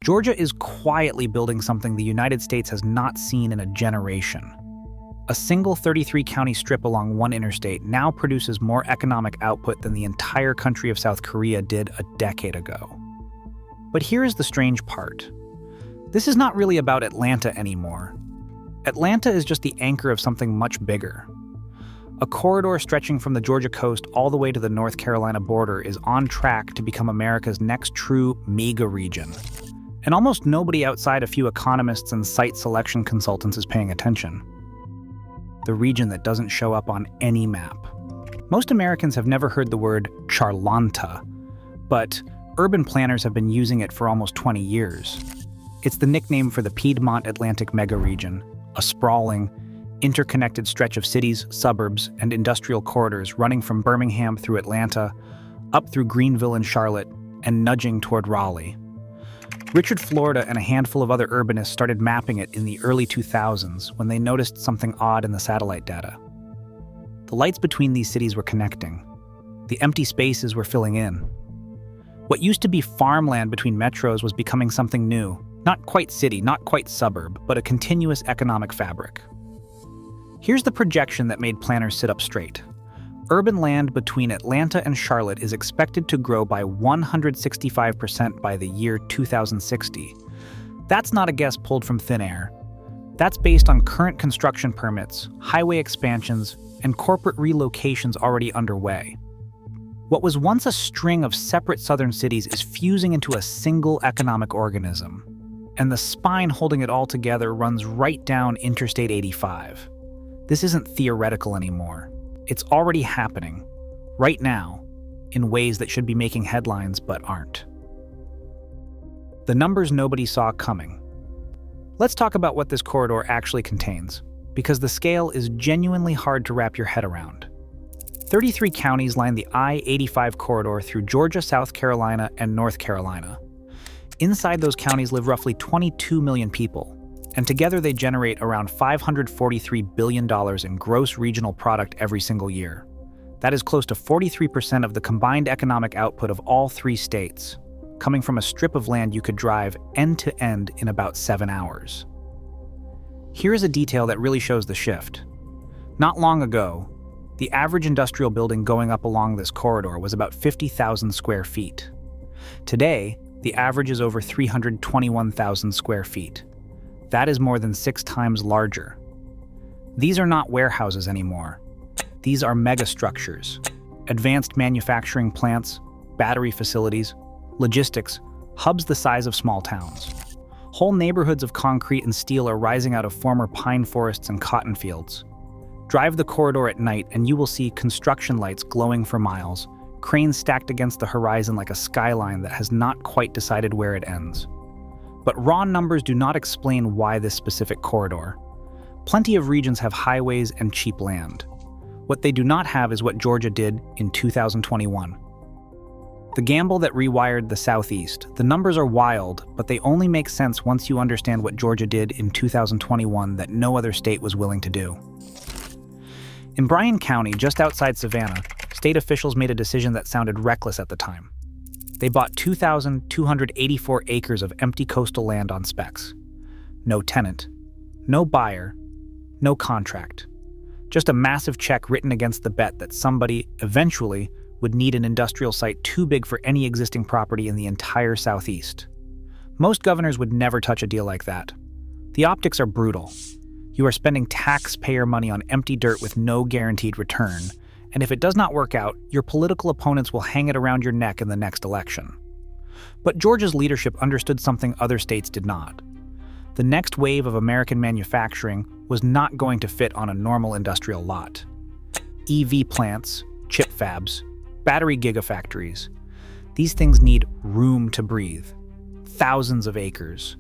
Georgia is quietly building something the United States has not seen in a generation. A single 33-county strip along one interstate now produces more economic output than the entire country of South Korea did a decade ago. But here is the strange part. This is not really about Atlanta anymore. Atlanta is just the anchor of something much bigger. A corridor stretching from the Georgia coast all the way to the North Carolina border is on track to become America's next true Megaregion. And almost nobody outside a few economists and site selection consultants is paying attention. The region that doesn't show up on any map. Most Americans have never heard the word Charlanta, but urban planners have been using it for almost 20 years. It's the nickname for the Piedmont Atlantic Megaregion, a sprawling, interconnected stretch of cities, suburbs, and industrial corridors running from Birmingham through Atlanta, up through Greenville and Charlotte, and nudging toward Raleigh. Richard Florida and a handful of other urbanists started mapping it in the early 2000s when they noticed something odd in the satellite data. The lights between these cities were connecting. The empty spaces were filling in. What used to be farmland between metros was becoming something new. Not quite city, not quite suburb, but a continuous economic fabric. Here's the projection that made planners sit up straight. Urban land between Atlanta and Charlotte is expected to grow by 165% by the year 2060. That's not a guess pulled from thin air. That's based on current construction permits, highway expansions, and corporate relocations already underway. What was once a string of separate southern cities is fusing into a single economic organism, and the spine holding it all together runs right down Interstate 85. This isn't theoretical anymore. It's already happening, right now, in ways that should be making headlines but aren't. The numbers nobody saw coming. Let's talk about what this corridor actually contains, because the scale is genuinely hard to wrap your head around. 33 counties line the I-85 corridor through Georgia, South Carolina, and North Carolina. Inside those counties live roughly 22 million people, and together they generate around $543 billion in gross regional product every single year. That is close to 43% of the combined economic output of all three states, coming from a strip of land you could drive end to end in about 7 hours. Here is a detail that really shows the shift. Not long ago, the average industrial building going up along this corridor was about 50,000 square feet. Today, the average is over 321,000 square feet. That is more than 6 times larger. These are not warehouses anymore. These are megastructures, advanced manufacturing plants, battery facilities, logistics, hubs the size of small towns. Whole neighborhoods of concrete and steel are rising out of former pine forests and cotton fields. Drive the corridor at night and you will see construction lights glowing for miles, cranes stacked against the horizon like a skyline that has not quite decided where it ends. But raw numbers do not explain why this specific corridor. Plenty of regions have highways and cheap land. What they do not have is what Georgia did in 2021. The gamble that rewired the Southeast. The numbers are wild, but they only make sense once you understand what Georgia did in 2021 that no other state was willing to do. In Bryan County, just outside Savannah, state officials made a decision that sounded reckless at the time. They bought 2,284 acres of empty coastal land on specs. No tenant, no buyer, no contract. Just a massive check written against the bet that somebody, eventually, would need an industrial site too big for any existing property in the entire Southeast. Most governors would never touch a deal like that. The optics are brutal. You are spending taxpayer money on empty dirt with no guaranteed return, and if it does not work out, your political opponents will hang it around your neck in the next election. But Georgia's leadership understood something other states did not. The next wave of American manufacturing was not going to fit on a normal industrial lot. EV plants, chip fabs, battery gigafactories. These things need room to breathe. Thousands of acres,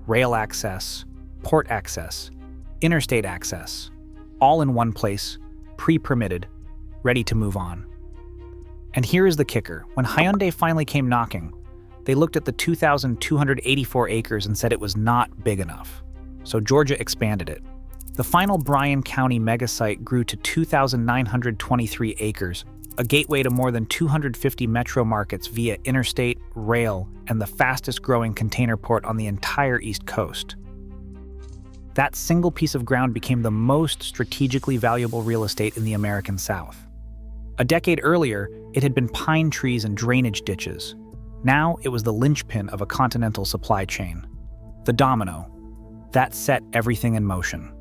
rail access, port access, interstate access, all in one place, pre-permitted, ready to move on. And here is the kicker. When Hyundai finally came knocking, they looked at the 2,284 acres and said it was not big enough. So Georgia expanded it. The final Bryan County megasite grew to 2,923 acres, a gateway to more than 250 metro markets via interstate, rail, and the fastest-growing container port on the entire East Coast. That single piece of ground became the most strategically valuable real estate in the American South. A decade earlier, it had been pine trees and drainage ditches. Now it was the linchpin of a continental supply chain. The domino. That set everything in motion.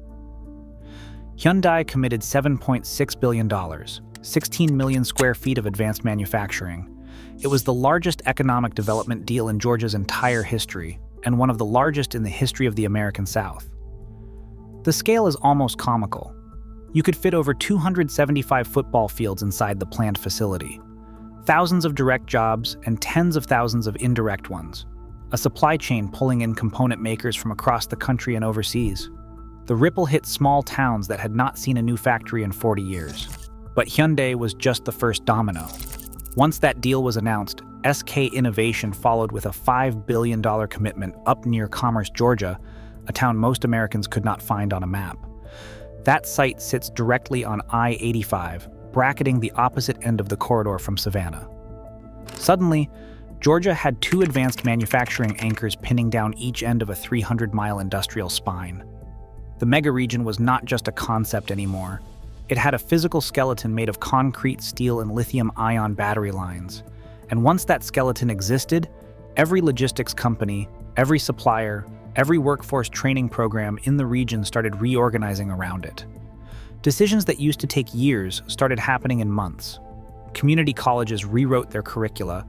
Hyundai committed $7.6 billion, 16 million square feet of advanced manufacturing. It was the largest economic development deal in Georgia's entire history, and one of the largest in the history of the American South. The scale is almost comical. You could fit over 275 football fields inside the planned facility. Thousands of direct jobs and tens of thousands of indirect ones. A supply chain pulling in component makers from across the country and overseas. The ripple hit small towns that had not seen a new factory in 40 years. But Hyundai was just the first domino. Once that deal was announced, SK Innovation followed with a $5 billion commitment up near Commerce, Georgia, a town most Americans could not find on a map. That site sits directly on I-85, bracketing the opposite end of the corridor from Savannah. Suddenly, Georgia had two advanced manufacturing anchors pinning down each end of a 300-mile industrial spine. The Megaregion was not just a concept anymore. It had a physical skeleton made of concrete, steel, and lithium-ion battery lines. And once that skeleton existed, every logistics company, every supplier, every workforce training program in the region started reorganizing around it. Decisions that used to take years started happening in months. Community colleges rewrote their curricula.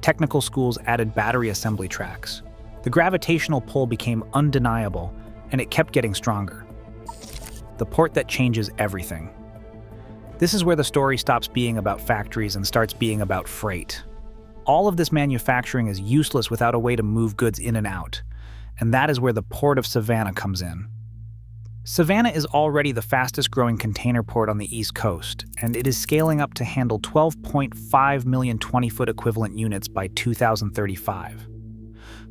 Technical schools added battery assembly tracks. The gravitational pull became undeniable, and it kept getting stronger. The port that changes everything. This is where the story stops being about factories and starts being about freight. All of this manufacturing is useless without a way to move goods in and out. And that is where the Port of Savannah comes in. Savannah is already the fastest-growing container port on the East Coast, and it is scaling up to handle 12.5 million 20-foot equivalent units by 2035.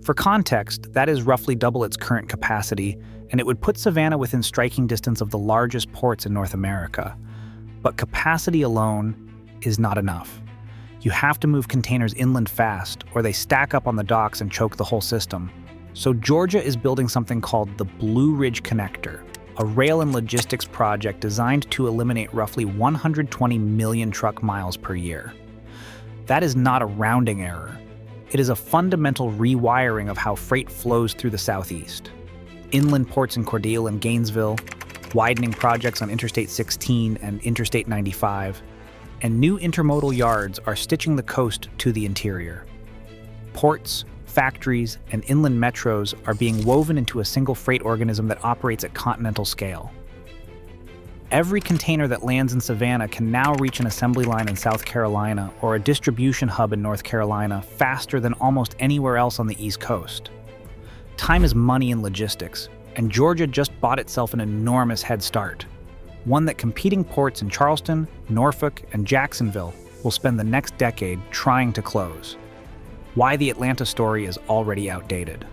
For context, that is roughly double its current capacity, and it would put Savannah within striking distance of the largest ports in North America. But capacity alone is not enough. You have to move containers inland fast, or they stack up on the docks and choke the whole system. So Georgia is building something called the Blue Ridge Connector, a rail and logistics project designed to eliminate roughly 120 million truck miles per year. That is not a rounding error. It is a fundamental rewiring of how freight flows through the Southeast. Inland ports in Cordele and Gainesville, widening projects on Interstate 16 and Interstate 95, and new intermodal yards are stitching the coast to the interior. Ports, factories, and inland metros are being woven into a single freight organism that operates at continental scale. Every container that lands in Savannah can now reach an assembly line in South Carolina or a distribution hub in North Carolina faster than almost anywhere else on the East Coast. Time is money in logistics, and Georgia just bought itself an enormous head start, one that competing ports in Charleston, Norfolk, and Jacksonville will spend the next decade trying to close. Why the Atlanta story is already outdated.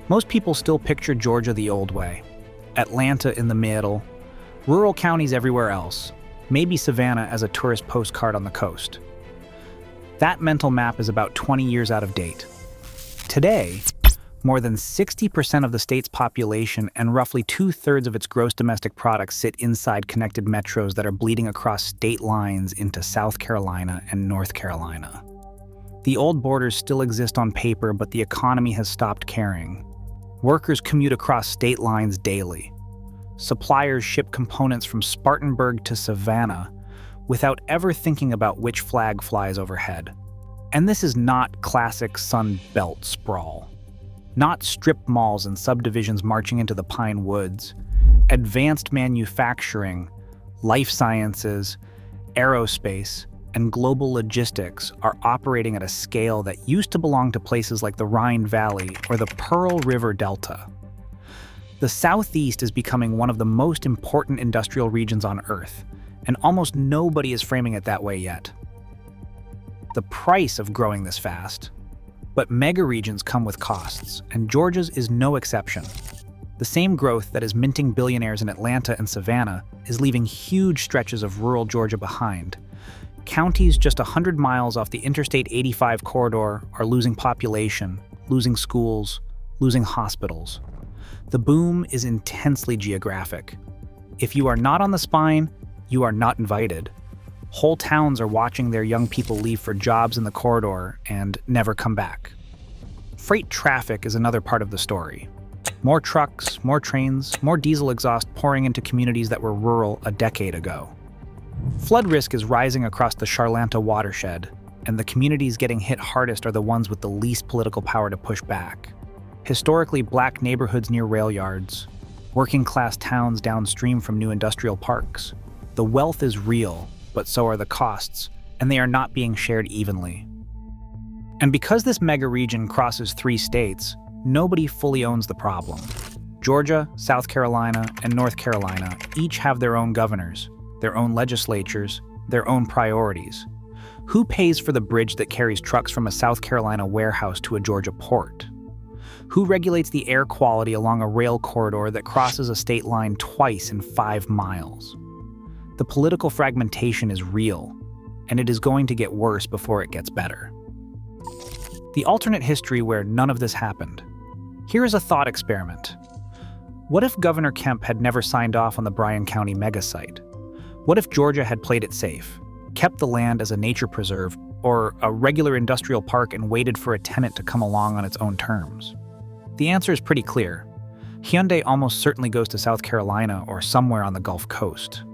Most people still picture Georgia the old way. Atlanta in the middle, rural counties everywhere else, maybe Savannah as a tourist postcard on the coast. That mental map is about 20 years out of date. Today, more than 60% of the state's population and roughly 2/3 of its gross domestic product sit inside connected metros that are bleeding across state lines into South Carolina and North Carolina. The old borders still exist on paper, but the economy has stopped caring. Workers commute across state lines daily. Suppliers ship components from Spartanburg to Savannah without ever thinking about which flag flies overhead. And this is not classic Sun Belt sprawl. Not strip malls and subdivisions marching into the pine woods. Advanced manufacturing, life sciences, aerospace, and global logistics are operating at a scale that used to belong to places like the Rhine Valley or the Pearl River Delta. The Southeast is becoming one of the most important industrial regions on Earth, and almost nobody is framing it that way yet. The price of growing this fast. But megaregions come with costs, and Georgia's is no exception. The same growth that is minting billionaires in Atlanta and Savannah is leaving huge stretches of rural Georgia behind. Counties just 100 miles off the Interstate 85 corridor are losing population, losing schools, losing hospitals. The boom is intensely geographic. If you are not on the spine, you are not invited. Whole towns are watching their young people leave for jobs in the corridor and never come back. Freight traffic is another part of the story. More trucks, more trains, more diesel exhaust pouring into communities that were rural a decade ago. Flood risk is rising across the Charlanta watershed, and the communities getting hit hardest are the ones with the least political power to push back. Historically black neighborhoods near rail yards, working-class towns downstream from new industrial parks. The wealth is real, but so are the costs, and they are not being shared evenly. And because this megaregion crosses 3 states, nobody fully owns the problem. Georgia, South Carolina, and North Carolina each have their own governors, their own legislatures, their own priorities. Who pays for the bridge that carries trucks from a South Carolina warehouse to a Georgia port? Who regulates the air quality along a rail corridor that crosses a state line twice in 5 miles? The political fragmentation is real, and it is going to get worse before it gets better. The alternate history where none of this happened. Here is a thought experiment. What if Governor Kemp had never signed off on the Bryan County megasite? What if Georgia had played it safe, kept the land as a nature preserve or a regular industrial park and waited for a tenant to come along on its own terms? The answer is pretty clear. Hyundai almost certainly goes to South Carolina or somewhere on the Gulf Coast.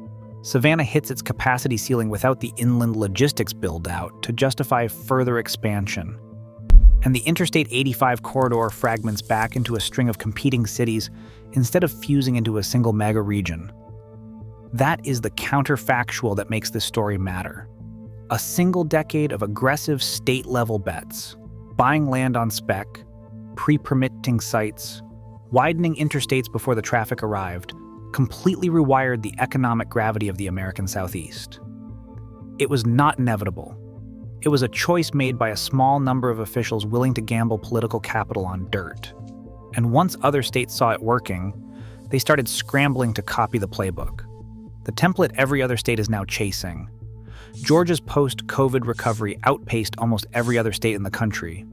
Savannah hits its capacity ceiling without the inland logistics build-out to justify further expansion. And the Interstate 85 corridor fragments back into a string of competing cities instead of fusing into a single mega-region. That is the counterfactual that makes this story matter. A single decade of aggressive state-level bets, buying land on spec, pre-permitting sites, widening interstates before the traffic arrived, completely rewired the economic gravity of the American Southeast. It was not inevitable. It was a choice made by a small number of officials willing to gamble political capital on dirt. And once other states saw it working, they started scrambling to copy the playbook. The template every other state is now chasing. Georgia's post-COVID recovery outpaced almost every other state in the country.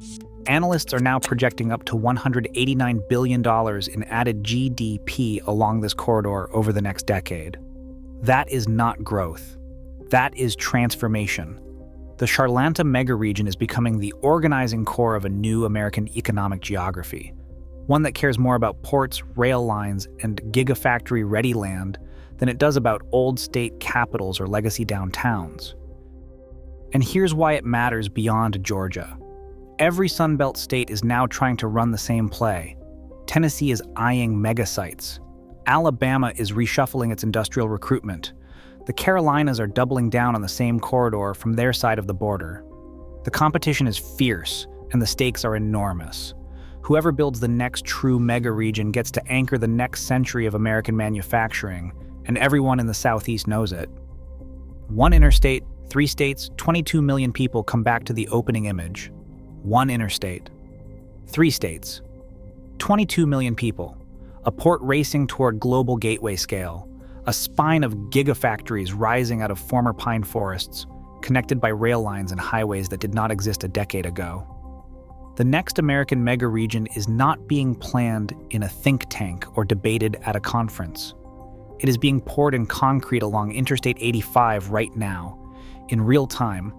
Analysts are now projecting up to $189 billion in added GDP along this corridor over the next decade. That is not growth. That is transformation. The Charlanta megaregion is becoming the organizing core of a new American economic geography, one that cares more about ports, rail lines, and gigafactory-ready land than it does about old state capitals or legacy downtowns. And here's why it matters beyond Georgia. Every Sunbelt state is now trying to run the same play. Tennessee is eyeing megasites. Alabama is reshuffling its industrial recruitment. The Carolinas are doubling down on the same corridor from their side of the border. The competition is fierce, and the stakes are enormous. Whoever builds the next true mega-region gets to anchor the next century of American manufacturing, and everyone in the Southeast knows it. 1 interstate, 3 states, 22 million people come back to the opening image. 1 interstate. 3 states. 22 million people. A port racing toward global gateway scale. A spine of gigafactories rising out of former pine forests, connected by rail lines and highways that did not exist a decade ago. The next American megaregion is not being planned in a think tank or debated at a conference. It is being poured in concrete along Interstate 85 right now, in real time,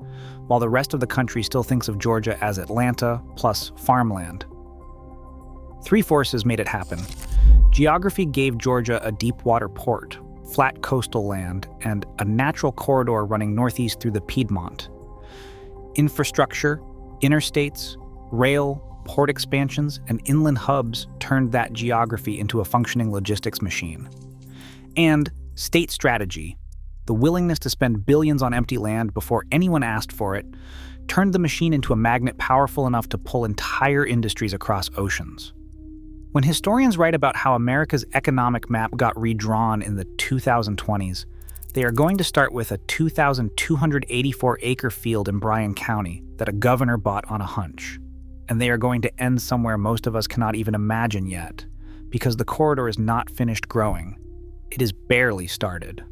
while the rest of the country still thinks of Georgia as Atlanta plus farmland. 3 forces made it happen. Geography gave Georgia a deep water port, flat coastal land, and a natural corridor running northeast through the Piedmont. Infrastructure, interstates, rail, port expansions, and inland hubs turned that geography into a functioning logistics machine. And state strategy, the willingness to spend billions on empty land before anyone asked for it, turned the machine into a magnet powerful enough to pull entire industries across oceans. When historians write about how America's economic map got redrawn in the 2020s, they are going to start with a 2,284-acre field in Bryan County that a governor bought on a hunch. And they are going to end somewhere most of us cannot even imagine yet, because the corridor is not finished growing. It is barely started.